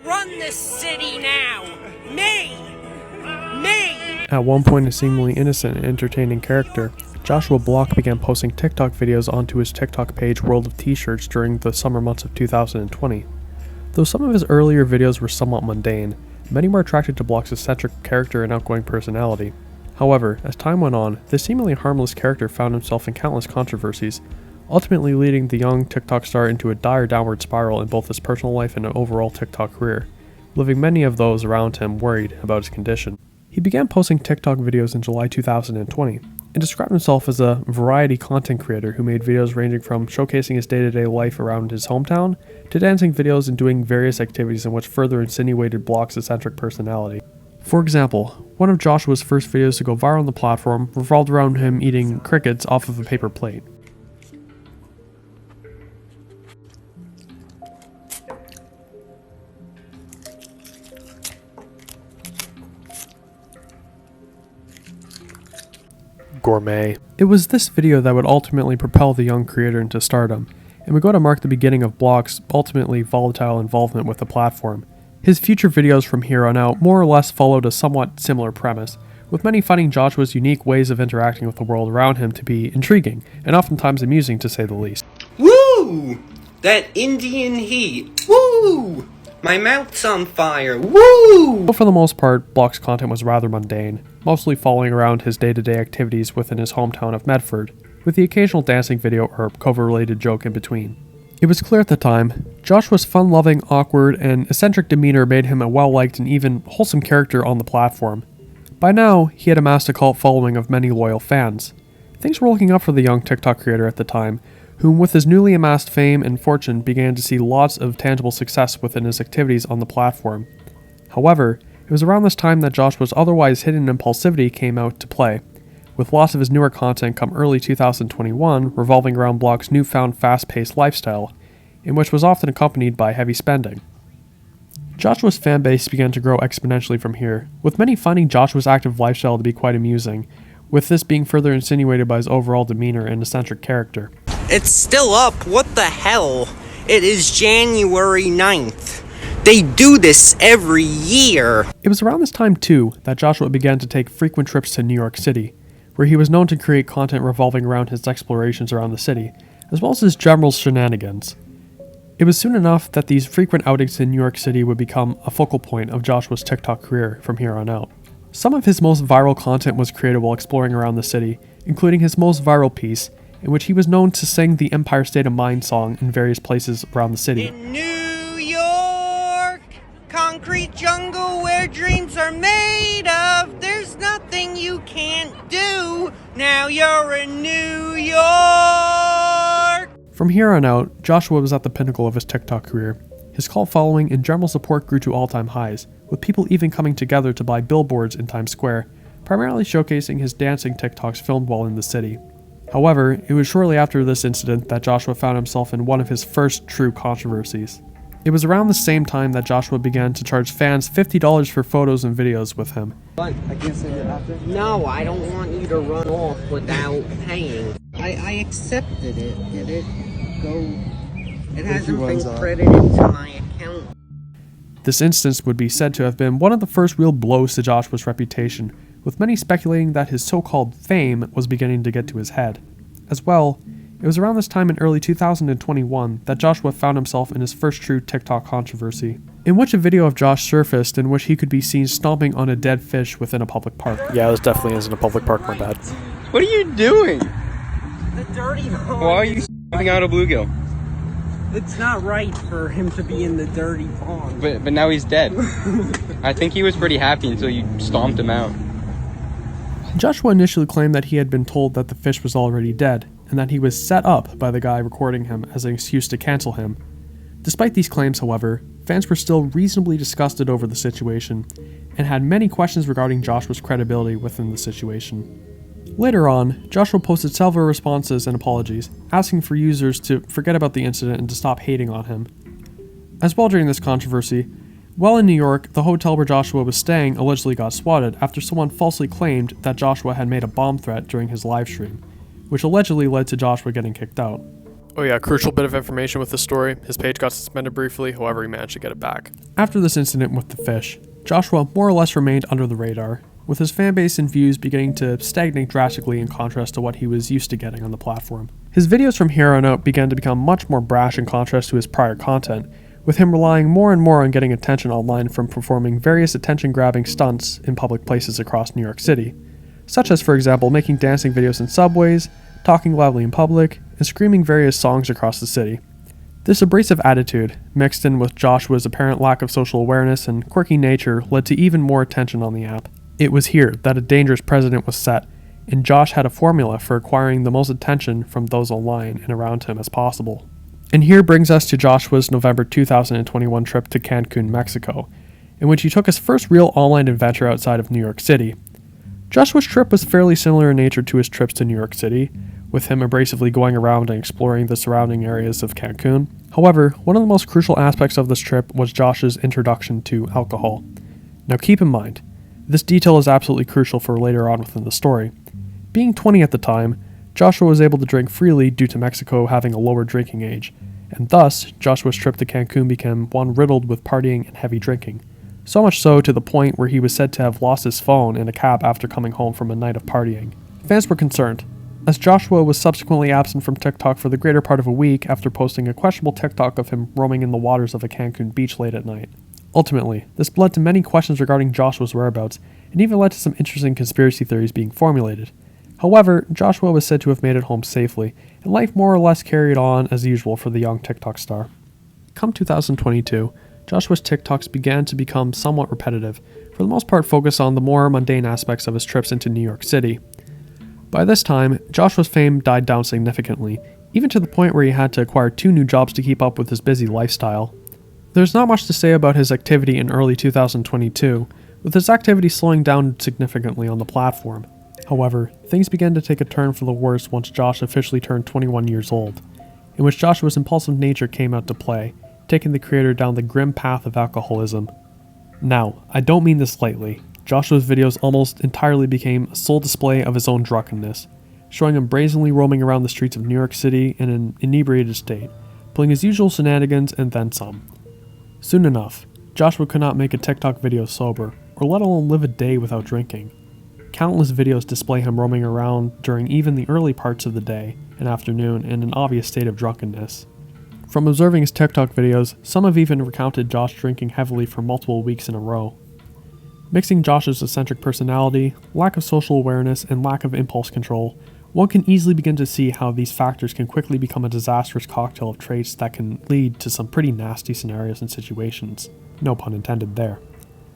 run this city now! Me! Me! At one point a seemingly innocent and entertaining character, Joshua Block began posting TikTok videos onto his TikTok page Worldoftshirts during the summer months of 2020. Though some of his earlier videos were somewhat mundane, many were attracted to Block's eccentric character and outgoing personality. However, as time went on, this seemingly harmless character found himself in countless controversies, ultimately leading the young TikTok star into a dire downward spiral in both his personal life and overall TikTok career, leaving many of those around him worried about his condition. He began posting TikTok videos in July 2020, and described himself as a variety content creator who made videos ranging from showcasing his day-to-day life around his hometown, to dancing videos and doing various activities in which further insinuated Block's eccentric personality. For example, one of Joshua's first videos to go viral on the platform revolved around him eating crickets off of a paper plate. Gourmet. It was this video that would ultimately propel the young creator into stardom, and would go to mark the beginning of Block's ultimately volatile involvement with the platform. His future videos from here on out more or less followed a somewhat similar premise, with many finding Joshua's unique ways of interacting with the world around him to be intriguing, and oftentimes amusing to say the least. Woo! That Indian heat. Woo! My mouth's on fire. Woo! But for the most part, Block's content was rather mundane, mostly following around his day-to-day activities within his hometown of Medford, with the occasional dancing video or COVID-related joke in between. It was clear at the time, Joshua's fun-loving, awkward, and eccentric demeanor made him a well-liked and even wholesome character on the platform. By now, he had amassed a cult following of many loyal fans. Things were looking up for the young TikTok creator at the time, whom with his newly amassed fame and fortune began to see lots of tangible success within his activities on the platform. However, it was around this time that Joshua's otherwise hidden impulsivity came out to play, with lots of his newer content come early 2021 revolving around Block's newfound fast-paced lifestyle, in which was often accompanied by heavy spending. Joshua's fanbase began to grow exponentially from here, with many finding Joshua's active lifestyle to be quite amusing, with this being further insinuated by his overall demeanor and eccentric character. It's still up. What the hell? It is January 9th. They do this every year. It was around this time, too, that Joshua began to take frequent trips to New York City, where he was known to create content revolving around his explorations around the city, as well as his general shenanigans. It was soon enough that these frequent outings to New York City would become a focal point of Joshua's TikTok career from here on out. Some of his most viral content was created while exploring around the city, including his most viral piece, in which he was known to sing the Empire State of Mind song in various places around the city. In New York, concrete jungle where dreams are made of, there's nothing you can't do, now you're in New York. From here on out, Joshua was at the pinnacle of his TikTok career. His cult following and general support grew to all-time highs, with people even coming together to buy billboards in Times Square, primarily showcasing his dancing TikToks filmed while in the city. However, it was shortly after this incident that Joshua found himself in one of his first true controversies. It was around the same time that Joshua began to charge fans $50 for photos and videos with him. I can't send it after? No, I don't want you to run off without paying. I accepted it. Did it go? It hasn't been credited to my account. This instance would be said to have been one of the first real blows to Joshua's reputation, with many speculating that his so-called fame was beginning to get to his head. As well, it was around this time in early 2021 that Joshua found himself in his first true TikTok controversy, in which a video of Josh surfaced in which he could be seen stomping on a dead fish within a public park. Yeah, this definitely isn't a public park, my bad. What are you doing? The dirty pond. Why are you stomping out a bluegill? It's not right for him to be in the dirty pond. But now he's dead. I think he was pretty happy until you stomped him out. Joshua initially claimed that he had been told that the fish was already dead, and that he was set up by the guy recording him as an excuse to cancel him. Despite these claims, however, fans were still reasonably disgusted over the situation, and had many questions regarding Joshua's credibility within the situation. Later on, Joshua posted several responses and apologies, asking for users to forget about the incident and to stop hating on him. As well during this controversy, while in New York, the hotel where Joshua was staying allegedly got swatted after someone falsely claimed that Joshua had made a bomb threat during his livestream, which allegedly led to Joshua getting kicked out. Oh yeah, crucial bit of information with the story. His page got suspended briefly, however he managed to get it back. After this incident with the fish, Joshua more or less remained under the radar, with his fanbase and views beginning to stagnate drastically in contrast to what he was used to getting on the platform. His videos from here on out began to become much more brash in contrast to his prior content, with him relying more and more on getting attention online from performing various attention-grabbing stunts in public places across New York City, such as, for example, making dancing videos in subways, talking loudly in public, and screaming various songs across the city. This abrasive attitude, mixed in with Joshua's apparent lack of social awareness and quirky nature, led to even more attention on the app. It was here that a dangerous precedent was set, and Josh had a formula for acquiring the most attention from those online and around him as possible. And here brings us to Joshua's November 2021 trip to Cancun, Mexico, in which he took his first real online adventure outside of New York City. Joshua's trip was fairly similar in nature to his trips to New York City, with him abrasively going around and exploring the surrounding areas of Cancun. However, one of the most crucial aspects of this trip was Josh's introduction to alcohol. Now keep in mind, this detail is absolutely crucial for later on within the story. Being 20 at the time, Joshua was able to drink freely due to Mexico having a lower drinking age, and thus, Joshua's trip to Cancun became one riddled with partying and heavy drinking. So much so to the point where he was said to have lost his phone in a cab after coming home from a night of partying. Fans were concerned, as Joshua was subsequently absent from TikTok for the greater part of a week after posting a questionable TikTok of him roaming in the waters of a Cancun beach late at night. Ultimately, this led to many questions regarding Joshua's whereabouts, and even led to some interesting conspiracy theories being formulated. However, Joshua was said to have made it home safely, and life more or less carried on as usual for the young TikTok star. Come 2022, Joshua's TikToks began to become somewhat repetitive, for the most part focused on the more mundane aspects of his trips into New York City. By this time, Joshua's fame died down significantly, even to the point where he had to acquire 2 new jobs to keep up with his busy lifestyle. There's not much to say about his activity in early 2022, with his activity slowing down significantly on the platform. However, things began to take a turn for the worse once Josh officially turned 21 years old, in which Joshua's impulsive nature came out to play, taking the creator down the grim path of alcoholism. Now, I don't mean this lightly. Joshua's videos almost entirely became a sole display of his own drunkenness, showing him brazenly roaming around the streets of New York City in an inebriated state, pulling his usual shenanigans and then some. Soon enough, Joshua could not make a TikTok video sober, or let alone live a day without drinking. Countless videos display him roaming around during even the early parts of the day and afternoon in an obvious state of drunkenness. From observing his TikTok videos, some have even recounted Josh drinking heavily for multiple weeks in a row. Mixing Josh's eccentric personality, lack of social awareness, and lack of impulse control, one can easily begin to see how these factors can quickly become a disastrous cocktail of traits that can lead to some pretty nasty scenarios and situations. No pun intended there.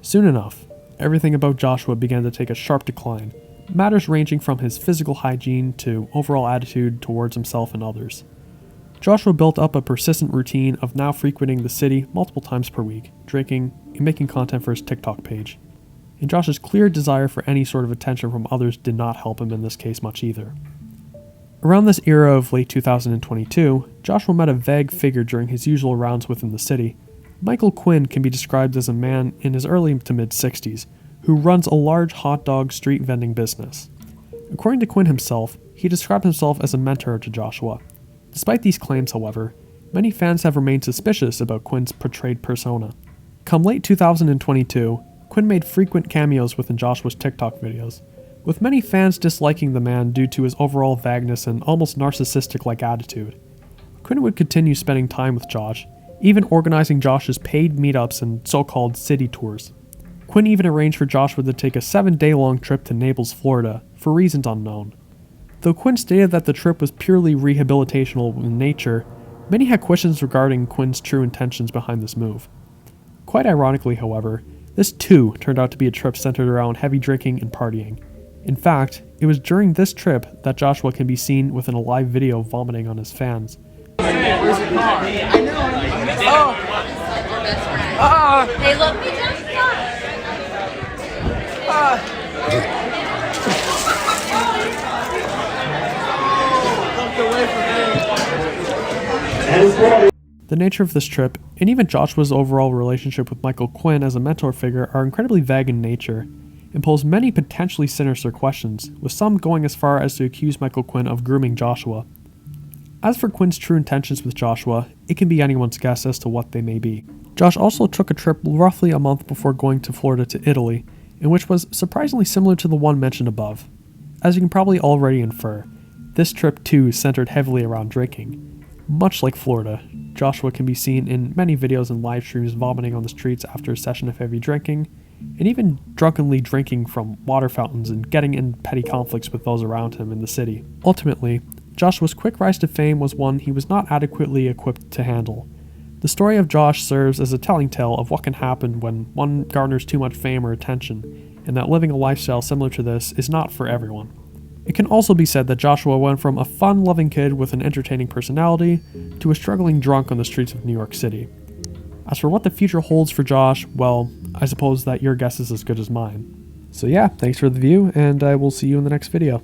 Soon enough, everything about Joshua began to take a sharp decline, matters ranging from his physical hygiene to overall attitude towards himself and others. Joshua built up a persistent routine of now frequenting the city multiple times per week, drinking, and making content for his TikTok page. And Josh's clear desire for any sort of attention from others did not help him in this case much either. Around this era of late 2022, Joshua met a vague figure during his usual rounds within the city. Michael Quinn can be described as a man in his early to mid-60s who runs a large hot dog street vending business. According to Quinn himself, he described himself as a mentor to Joshua. Despite these claims, however, many fans have remained suspicious about Quinn's portrayed persona. Come late 2022, Quinn made frequent cameos within Joshua's TikTok videos, with many fans disliking the man due to his overall vagueness and almost narcissistic-like attitude. Quinn would continue spending time with Josh, even organizing Josh's paid meetups and so-called city tours. Quinn even arranged for Joshua to take a 7-day-long trip to Naples, Florida, for reasons unknown. Though Quinn stated that the trip was purely rehabilitational in nature, many had questions regarding Quinn's true intentions behind this move. Quite ironically, however, this too turned out to be a trip centered around heavy drinking and partying. In fact, it was during this trip that Joshua can be seen within a live video vomiting on his fans. Where's the car? I know. Hey, look, we just The nature of this trip, and even Joshua's overall relationship with Michael Quinn as a mentor figure, are incredibly vague in nature, and pose many potentially sinister questions, with some going as far as to accuse Michael Quinn of grooming Joshua. As for Quinn's true intentions with Joshua, it can be anyone's guess as to what they may be. Josh also took a trip roughly a month before going to Florida to Italy, in which was surprisingly similar to the one mentioned above. As you can probably already infer, this trip too centered heavily around drinking. Much like Florida, Joshua can be seen in many videos and live streams vomiting on the streets after a session of heavy drinking, and even drunkenly drinking from water fountains and getting in petty conflicts with those around him in the city. Ultimately, Joshua's quick rise to fame was one he was not adequately equipped to handle. The story of Josh serves as a telling tale of what can happen when one garners too much fame or attention, and that living a lifestyle similar to this is not for everyone. It can also be said that Joshua went from a fun-loving kid with an entertaining personality to a struggling drunk on the streets of New York City. As for what the future holds for Josh, well, I suppose that your guess is as good as mine. So yeah, thanks for the view, and I will see you in the next video.